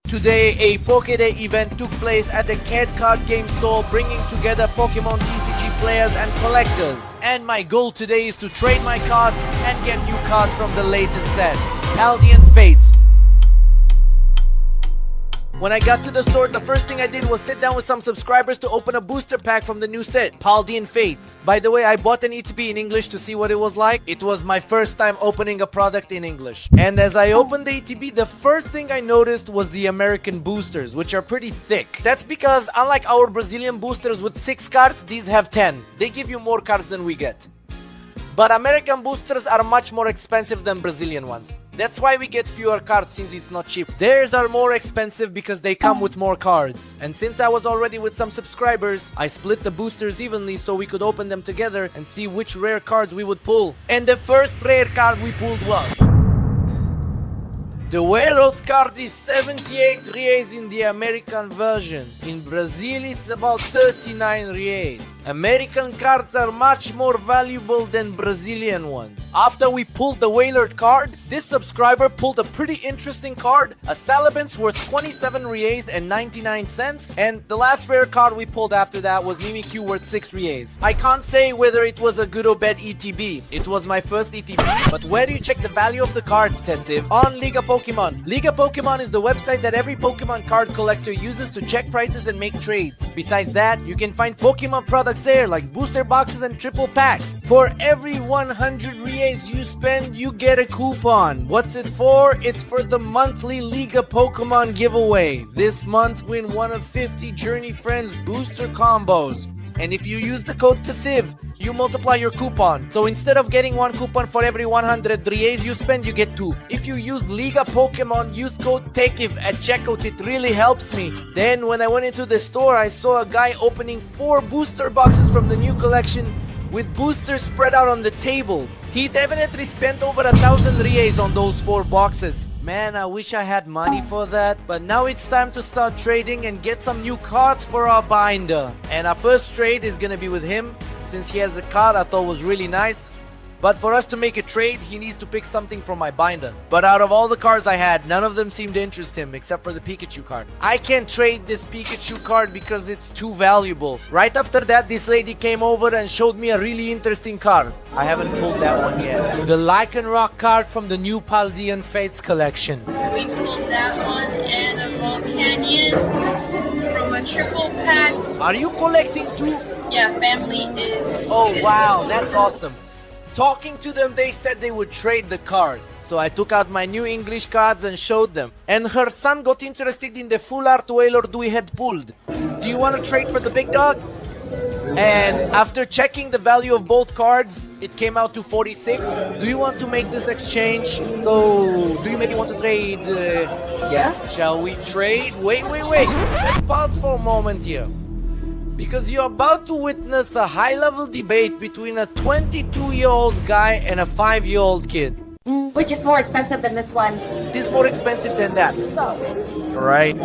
Today, a Pokéday event took place at the CAD Card Game Store, bringing together Pokemon TCG players and collectors. And my goal today is to trade my cards and get new cards from the latest set, Paldean Fates. When I got to the store, the first thing I did was sit down with some subscribers to open a booster pack from the new set, Paldean Fates. By the way, I bought an ETB in English to see what it was like. It was my first time opening a product in English. And as I opened the ETB, the first thing I noticed was the American boosters, which are pretty thick. That's because unlike our Brazilian boosters with 6 cards, these have 10. They give you more cards than we get. But American boosters are much more expensive than Brazilian ones. That's why we get fewer cards, since it's not cheap. Theirs are more expensive because they come with more cards. And since I was already with some subscribers, I split the boosters evenly so we could open them together and see which rare cards we would pull. And the first rare card we pulled was... the Wailord card is 78 reais in the American version. In Brazil it's about 39 reais. American cards are much more valuable than Brazilian ones. After we pulled the Wailord card, this subscriber pulled a pretty interesting card, a Salamence worth 27 reais and 99 cents, and the last rare card we pulled after that was Mimikyu worth 6 reais. I can't say whether it was a good or bad ETB. It was my first ETB, but where do you check the value of the cards, Tessiv? On Liga Pokemon. Liga Pokemon is the website that every Pokemon card collector uses to check prices and make trades. Besides that, you can find Pokemon products there like booster boxes and triple packs. For every 100 reais you spend, you get a coupon. What's it for? It's for the monthly Liga Pokemon giveaway. This month, win one of 50 Journey Friends booster combos. And if you use the code TESIV, you multiply your coupon. So instead of getting one coupon for every 100 reais you spend, you get 2. If you use Liga Pokemon, use code TEKIV at checkout. It really helps me. Then when I went into the store, I saw a guy opening 4 booster boxes from the new collection with boosters spread out on the table. He definitely spent over 1,000 reais on those 4 boxes. Man, I wish I had money for that. But now it's time to start trading and get some new cards for our binder. And our first trade is gonna be with him, since he has a card I thought was really nice. But for us to make a trade, he needs to pick something from my binder. But out of all the cards I had, none of them seemed to interest him except for the Pikachu card. I can't trade this Pikachu card because it's too valuable. Right after that, this lady came over and showed me a really interesting card. I haven't pulled that one yet. The Lycanroc card from the new Paldean Fates collection. We pulled that one and a Volcanion from a triple pack. Are you collecting too? Yeah, family is. Oh wow, that's awesome. Talking to them, they said they would trade the card. So I took out my new English cards and showed them. And her son got interested in the full art Wailord we had pulled. Do you want to trade for the big dog? And after checking the value of both cards, it came out to 46. Do you want to make this exchange? So, do you maybe want to trade? Yeah? Shall we trade? Wait. Let's pause for a moment here. Because you're about to witness a high-level debate between a 22-year-old guy and a 5-year-old kid. Which is more expensive than this one? This is more expensive than that. So, Right?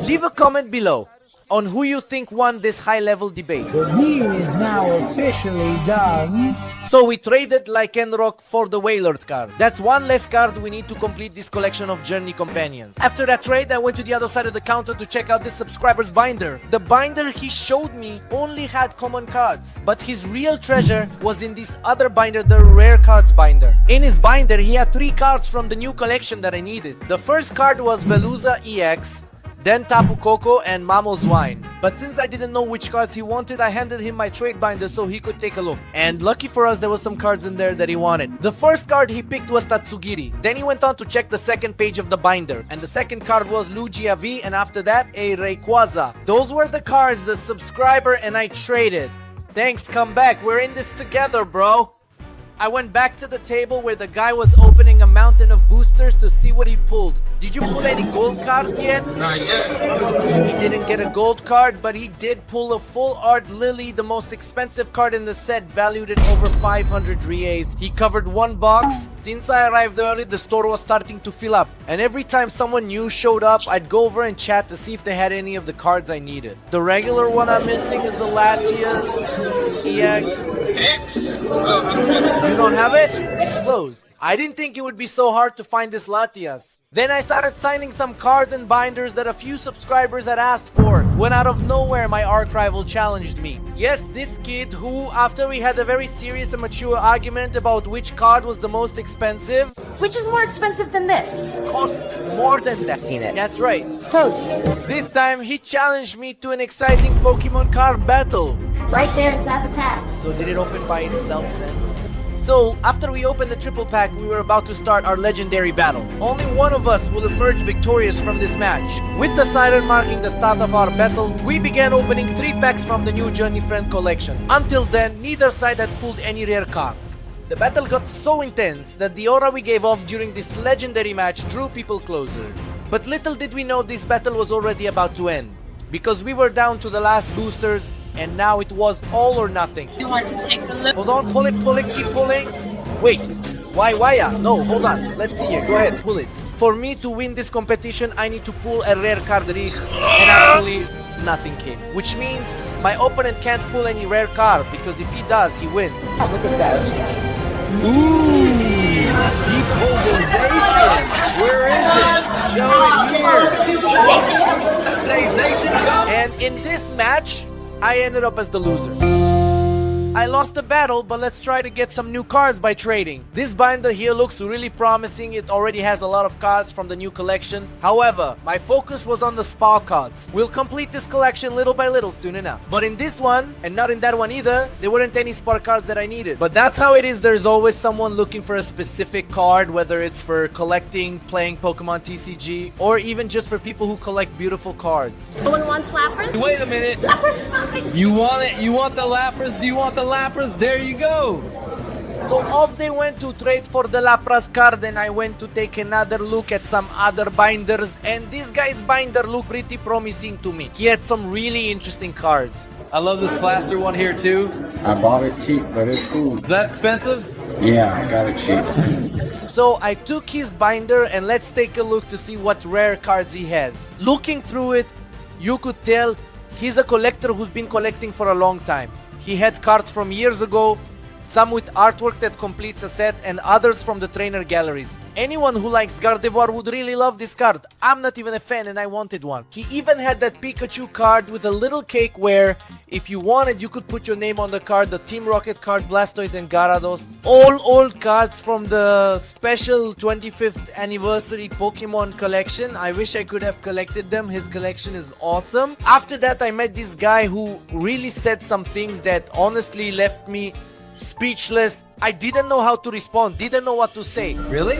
Leave a comment below on who you think won this high-level debate. The deal is now officially done. So we traded Lycanroc for the Wailord card. That's one less card we need to complete this collection of Journey Companions. After that trade, I went to the other side of the counter to check out this subscriber's binder. The binder he showed me only had common cards, but his real treasure was in this other binder, the rare cards binder. In his binder, he had 3 cards from the new collection that I needed. The first card was Veluza EX, then Tapu Koko and Mamo's Wine. But since I didn't know which cards he wanted, I handed him my trade binder so he could take a look. And lucky for us, there was some cards in there that he wanted. The first card he picked was Tatsugiri. Then he went on to check the second page of the binder. And the second card was Lugia V, and after that, a Rayquaza. Those were the cards the subscriber and I traded. Thanks, come back. We're in this together, bro. I went back to the table where the guy was opening a mountain of boosters to see what he pulled. Did you pull any gold cards yet? Not yet. He didn't get a gold card, but he did pull a full art Lily, the most expensive card in the set, valued at over 500 reais. He covered 1 box. Since I arrived early, the store was starting to fill up. And every time someone new showed up, I'd go over and chat to see if they had any of the cards I needed. The regular one I'm missing is the Latias EX. X? You don't have it? It's closed. I didn't think it would be so hard to find this Latias. Then I started signing some cards and binders that a few subscribers had asked for, when out of nowhere my arch rival challenged me. Yes, this kid who, after we had a very serious and mature argument about which card was the most expensive, Which is more expensive than this? costs more than that. Peanut. That's right. Toast. This time he challenged me to an exciting Pokemon card battle. Right there inside the pack. So did it open by itself then? So, after we opened the triple pack, we were about to start our legendary battle. Only one of us will emerge victorious from this match. With the siren marking the start of our battle, we began opening 3 packs from the new Journey Friend collection. Until then, neither side had pulled any rare cards. The battle got so intense that the aura we gave off during this legendary match drew people closer. But little did we know this battle was already about to end, because we were down to the last boosters, and now it was all or nothing. You want to take a look? Hold on, pull it, keep pulling. Wait, why, no, hold on, let's see here, go ahead, pull it. For me to win this competition, I need to pull a rare card Rich, and actually, nothing came. Which means, my opponent can't pull any rare card, because if he does, he wins. Oh, look at that. Ooh, deep polarization. Where is it? Show it here. And in this match, I ended up as the loser. I lost the battle, but let's try to get some new cards by trading. This binder here looks really promising. It already has a lot of cards from the new collection. However, my focus was on the spa cards. We'll complete this collection little by little soon enough. But in this one, and not in that one either, there weren't any spa cards that I needed. But that's how it is. There's always someone looking for a specific card, whether it's for collecting, playing Pokemon TCG, or even just for people who collect beautiful cards. No one wants Lapras? Wait a minute. You want it? You want the Lapras? Do you want the Lapras? There you go. So off they went to trade for the Lapras card, and I went to take another look at some other binders, and this guy's binder looked pretty promising to me. He had some really interesting cards. I love this plaster one here too. I bought it cheap, but it's cool. Is that expensive? Yeah, I got it cheap. So I took his binder and let's take a look to see what rare cards he has. Looking through it, you could tell he's a collector who's been collecting for a long time. He had cards from years ago, some with artwork that completes a set, and others from the trainer galleries. Anyone who likes Gardevoir would really love this card. I'm not even a fan and I wanted one. He even had that Pikachu card with a little cake where, if you wanted, you could put your name on the card. The Team Rocket card, Blastoise and Gyarados. All old cards from the special 25th anniversary Pokemon collection. I wish I could have collected them. His collection is awesome. After that, I met this guy who really said some things that honestly left me speechless. I didn't know how to respond, didn't know what to say. Really?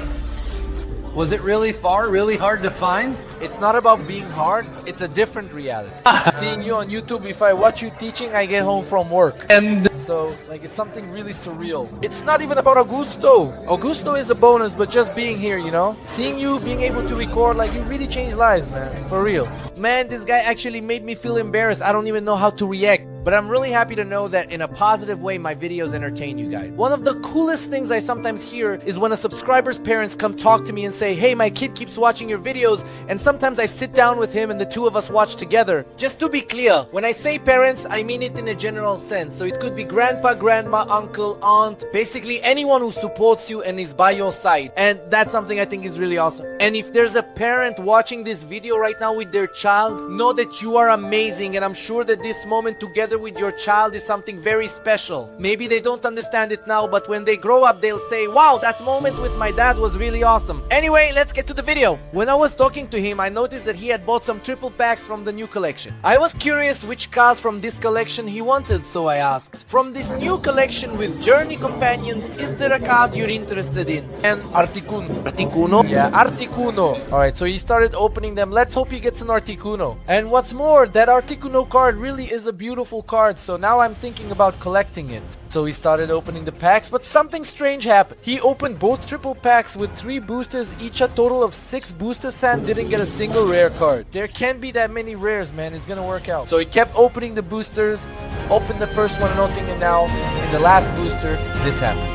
Was it really far, really hard to find? It's not about being hard, it's a different reality. Seeing you on YouTube, if I watch you teaching, I get home from work. And So, like, it's something really surreal. It's not even about Augusto. Augusto is a bonus, but just being here, you know? Seeing you, being able to record, like, you really changed lives, man. For real. Man, this guy actually made me feel embarrassed. I don't even know how to react. But I'm really happy to know that in a positive way, my videos entertain you guys. One of the coolest things I sometimes hear is when a subscriber's parents come talk to me and say, hey, my kid keeps watching your videos, and sometimes I sit down with him and the two of us watch together. Just to be clear, when I say parents, I mean it in a general sense. So it could be grandpa, grandma, uncle, aunt, basically anyone who supports you and is by your side. And that's something I think is really awesome. And if there's a parent watching this video right now with their child, know that you are amazing, and I'm sure that this moment together with your child is something very special. Maybe they don't understand it now, but when they grow up, they'll say, wow, that moment with my dad was really awesome. Anyway, let's get to the video. When I was talking to him, I noticed that he had bought some triple packs from the new collection. I was curious which cards from this collection he wanted, so I asked, from this new collection with Journey Companions, is there a card you're interested in? And Articuno? Yeah, Articuno. Alright, so he started opening them. Let's hope he gets an Articuno. And what's more, that Articuno card really is a beautiful card, so now I'm thinking about collecting it. So he started opening the packs, but something strange happened. He opened both triple packs with 3 boosters, each a total of 6 boosters, and didn't get a single rare card. There can't be that many rares, man. It's gonna work out. So he kept opening the boosters, opened the first one and opening it now. In the last booster, this happened.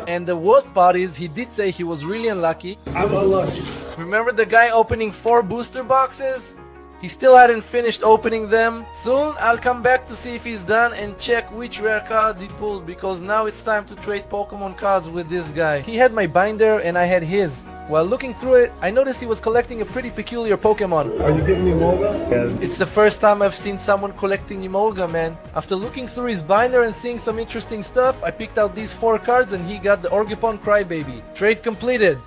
And the worst part is, he did say he was really unlucky. I'm unlucky. Remember the guy opening 4 booster boxes? He still hadn't finished opening them. Soon I'll come back to see if he's done and check which rare cards he pulled, because now it's time to trade Pokemon cards with this guy. He had my binder and I had his. While looking through it, I noticed he was collecting a pretty peculiar Pokemon. Are you getting Emolga? Yeah. It's the first time I've seen someone collecting Emolga, man. After looking through his binder and seeing some interesting stuff, I picked out these 4 cards and he got the Orgrippon Crybaby. Trade completed.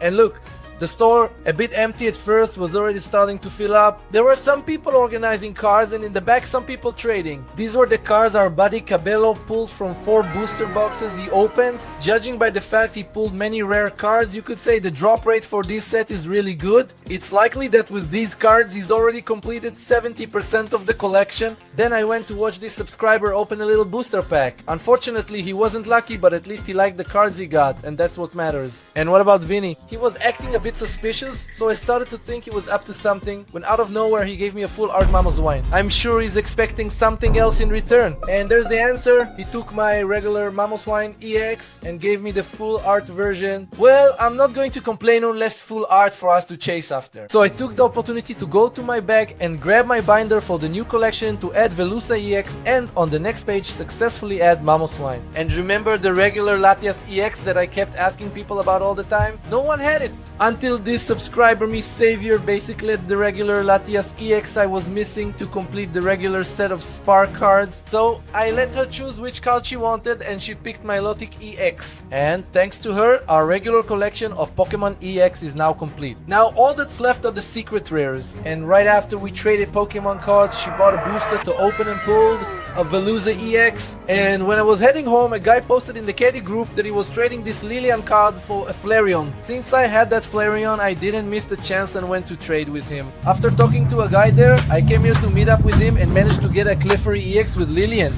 And look, the store, a bit empty at first, was already starting to fill up. There were some people organizing cards and in the back some people trading. These were the cards our buddy Cabello pulled from 4 booster boxes he opened. Judging by the fact he pulled many rare cards, you could say the drop rate for this set is really good. It's likely that with these cards he's already completed 70% of the collection. Then I went to watch this subscriber open a little booster pack. Unfortunately he wasn't lucky, but at least he liked the cards he got, and that's what matters. And what about Vinny? He was acting a bit suspicious, so I started to think he was up to something, when out of nowhere he gave me a full art Mamoswine. I'm sure he's expecting something else in return. And there's the answer. He took my regular Mamoswine EX and gave me the full art version. Well, I'm not going to complain on less full art for us to chase after. So I took the opportunity to go to my bag and grab my binder for the new collection to add Velusa EX, and on the next page successfully add Mamoswine. And remember the regular Latias EX that I kept asking people about all the time? No one had it. Until this subscriber, Miss Savior, basically had the regular Latias EX I was missing to complete the regular set of Spark cards. So I let her choose which card she wanted and she picked my Milotic EX. And thanks to her, our regular collection of Pokemon EX is now complete. Now all that's left are the secret rares. And right after we traded Pokemon cards, she bought a booster to open and pulled a Velusa EX. And when I was heading home, a guy posted in the Caddy group that he was trading this Lilian card for a Flareon. Since I had that Flareon, I didn't miss the chance and went to trade with him. After talking to a guy there, I came here to meet up with him and managed to get a Clefairy EX with Lilian.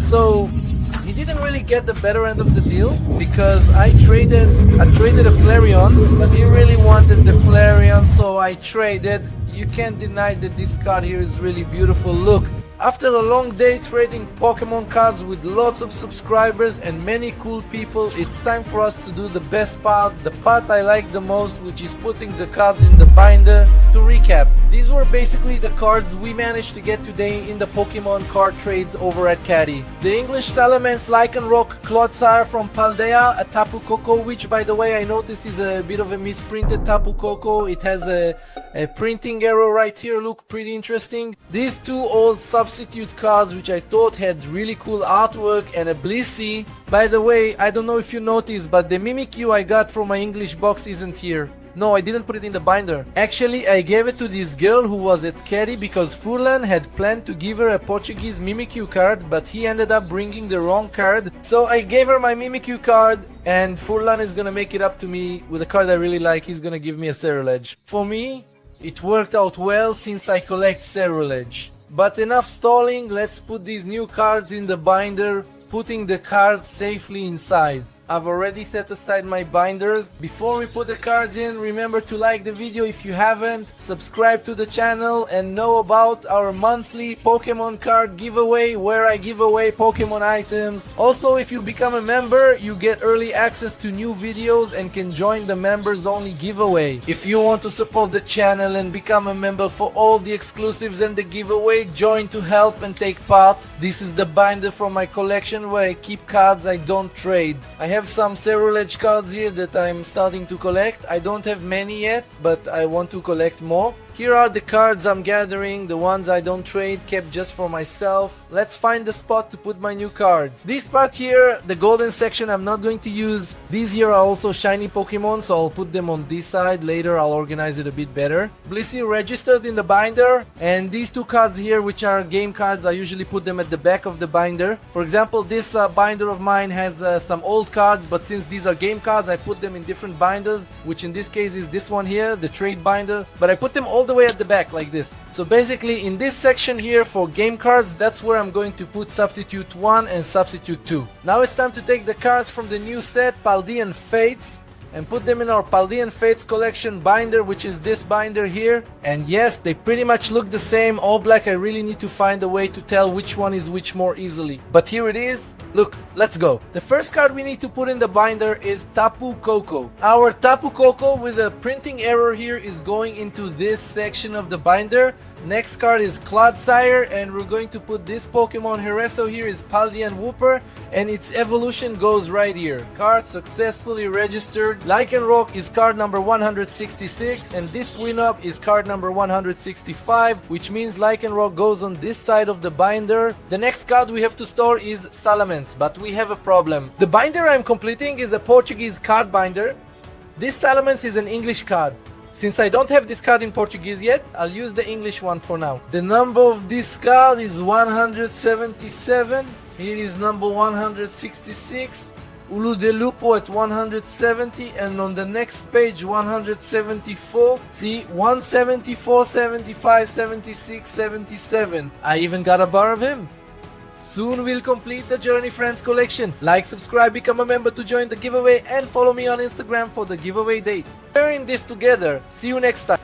So he didn't really get the better end of the deal, because I traded a Flareon, but he really wanted the Flareon, so I traded. You can't deny that this card here is really beautiful. Look, after a long day trading Pokemon cards with lots of subscribers and many cool people, it's time for us to do the best part, the part I like the most, which is putting the cards in the binder. To recap, these were basically the cards we managed to get today in the Pokemon card trades over at Caddy. The English Salamence, Lycanroc, Clodsire from Paldea, a Tapu Koko, which by the way I noticed is a bit of a misprinted Tapu Koko. It has a printing error right here, look pretty interesting. These 2 old substitute cards which I thought had really cool artwork, and a Blissey. By the way, I don't know if you noticed, but the Mimikyu I got from my English box isn't here. No, I didn't put it in the binder. Actually, I gave it to this girl who was at Caddy because Furlan had planned to give her a Portuguese Mimikyu card, but he ended up bringing the wrong card. So I gave her my Mimikyu card, and Furlan is gonna make it up to me with a card I really like. He's gonna give me a Cerulege. For me, it worked out well since I collect Cerulege. But enough stalling, let's put these new cards in the binder, putting the cards safely inside. I've already set aside my binders. Before we put the cards in, remember to like the video if you haven't, subscribe to the channel, and know about our monthly Pokemon card giveaway where I give away Pokemon items. Also, if you become a member, you get early access to new videos and can join the members only giveaway. If you want to support the channel and become a member for all the exclusives and the giveaway, join to help and take part. This is the binder from my collection where I keep cards I don't trade. I have some Cerulege cards here that I'm starting to collect. I don't have many yet, but I want to collect more. Here are the cards I'm gathering, the ones I don't trade, kept just for myself. Let's find the spot to put my new cards. This part here, the golden section, I'm not going to use. These here are also shiny Pokemon, so I'll put them on this side. Later I'll organize it a bit better. Blissey registered in the binder, and these 2 cards here, which are game cards, I usually put them at the back of the binder. For example, this binder of mine has some old cards, but since these are game cards, I put them in different binders, which in this case is this one here, the trade binder, but I put them all the way at the back like this. So basically in this section here for game cards, that's where I'm going to put Substitute 1 and Substitute 2. Now it's time to take the cards from the new set, Paldean Fates. and put them in our Paldean Fates collection binder, which is this binder here. And yes, they pretty much look the same, all black. I really need to find a way to tell which one is which more easily. But here it is. Look, let's go. The first card we need to put in the binder is Tapu Koko. Our Tapu Koko with a printing error here is going into this section of the binder. Next card is Clodsire, and we're going to put this Pokemon Hereso here is Paldean Wooper, and its evolution goes right here. Card successfully registered. Lycanroc is card number 166, and this Wingup is card number 165, which means Lycanroc goes on this side of the binder. The next card we have to store is Salamence, but we have a problem. The binder I'm completing is a Portuguese card binder. This Salamence is an English card. Since I don't have this card in Portuguese yet, I'll use the English one for now. The number of this card is 177. Here is number 166. Ulu de Lupo at 170, and on the next page 174. See, 174, 75, 76, 77. I even got a bar of him. Soon we'll complete the Journey Friends collection. Like, subscribe, become a member to join the giveaway, and follow me on Instagram for the giveaway date. We're in this together. See you next time.